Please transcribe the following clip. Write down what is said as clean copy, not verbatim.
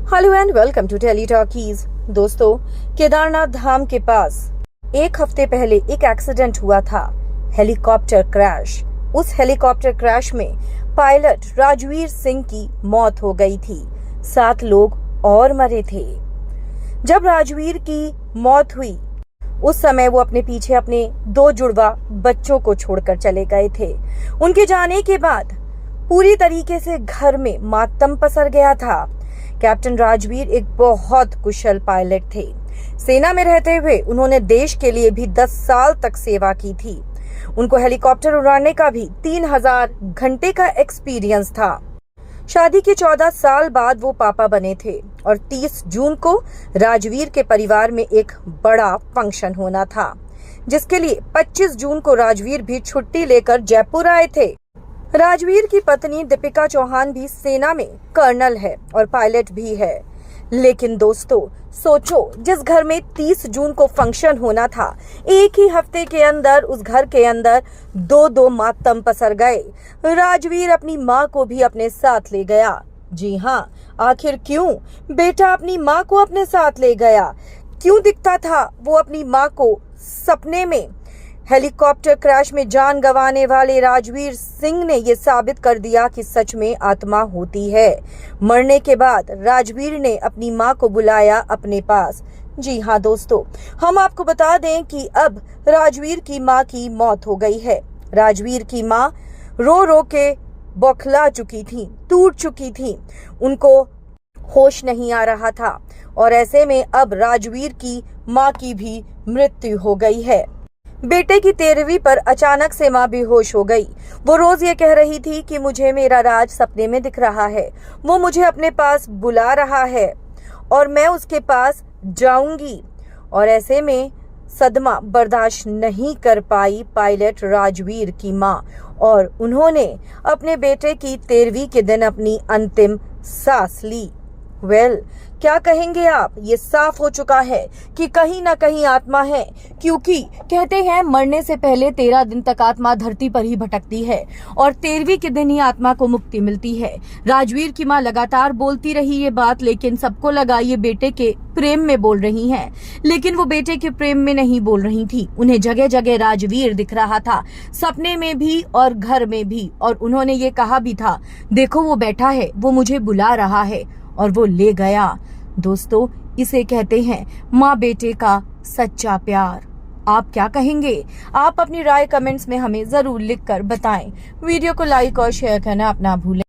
Hello and welcome to Tele Talkies. दोस्तों, केदारनाथ धाम के पास एक हफ्ते पहले एक एक्सीडेंट हुआ था, हेलीकॉप्टर क्रैश। उस हेलीकॉप्टर क्रैश में पायलट राजवीर सिंह की मौत हो गई थी, 7 लोग और मरे थे। जब राजवीर की मौत हुई उस समय वो अपने पीछे अपने 2 जुड़वा बच्चों को छोड़कर चले गए थे। उनके जाने के बाद पूरी तरीके से घर में मातम पसर गया था। कैप्टन राजवीर एक बहुत कुशल पायलट थे। सेना में रहते हुए उन्होंने देश के लिए भी 10 साल तक सेवा की थी। उनको हेलीकॉप्टर उड़ाने का भी 3000 घंटे का एक्सपीरियंस था। शादी के 14 साल बाद वो पापा बने थे और 30 जून को राजवीर के परिवार में एक बड़ा फंक्शन होना था, जिसके लिए 25 जून को राजवीर भी छुट्टी लेकर जयपुर आए थे। राजवीर की पत्नी दीपिका चौहान भी सेना में कर्नल है और पायलट भी है। लेकिन दोस्तों, सोचो, जिस घर में 30 जून को फंक्शन होना था, एक ही हफ्ते के अंदर उस घर के अंदर 2 मातम पसर गए। राजवीर अपनी माँ को भी अपने साथ ले गया। जी हाँ, आखिर क्यों बेटा अपनी माँ को अपने साथ ले गया? क्यों दिखता था वो अपनी माँ को सपने में? हेलीकॉप्टर क्रैश में जान गंवाने वाले राजवीर सिंह ने ये साबित कर दिया कि सच में आत्मा होती है। मरने के बाद राजवीर ने अपनी मां को बुलाया अपने पास। जी हाँ दोस्तों, हम आपको बता दें कि अब राजवीर की मां की मौत हो गई है। राजवीर की मां रो रो के बौखला चुकी थी, टूट चुकी थी। उनको होश नहीं आ रहा था और ऐसे में अब राजवीर की मां की भी मृत्यु हो गई है। बेटे की 13वीं पर अचानक से मां बेहोश हो गई। वो रोज ये कह रही थी कि मुझे मेरा राज सपने में दिख रहा है, वो मुझे अपने पास बुला रहा है और मैं उसके पास जाऊंगी। और ऐसे में सदमा बर्दाश्त नहीं कर पाई पायलट राजवीर की मां और उन्होंने अपने बेटे की 13वीं के दिन अपनी अंतिम सांस ली। क्या कहेंगे आप? ये साफ हो चुका है कि कहीं ना कहीं आत्मा है, क्योंकि कहते हैं मरने से पहले 13 दिन तक आत्मा धरती पर ही भटकती है और 13वीं के दिन ही आत्मा को मुक्ति मिलती है। राजवीर की मां लगातार बोलती रही ये बात, लेकिन सबको लगा ये बेटे के प्रेम में बोल रही हैं, लेकिन वो बेटे के प्रेम में नहीं बोल रही थी। उन्हें जगह जगह राजवीर दिख रहा था, सपने में भी और घर में भी। और उन्होंने ये कहा भी था, देखो वो बैठा है, वो मुझे बुला रहा है, और वो ले गया। दोस्तों, इसे कहते हैं माँ बेटे का सच्चा प्यार। आप क्या कहेंगे? आप अपनी राय कमेंट्स में हमें जरूर लिखकर बताएं। वीडियो को लाइक और शेयर करना अपना भूलें।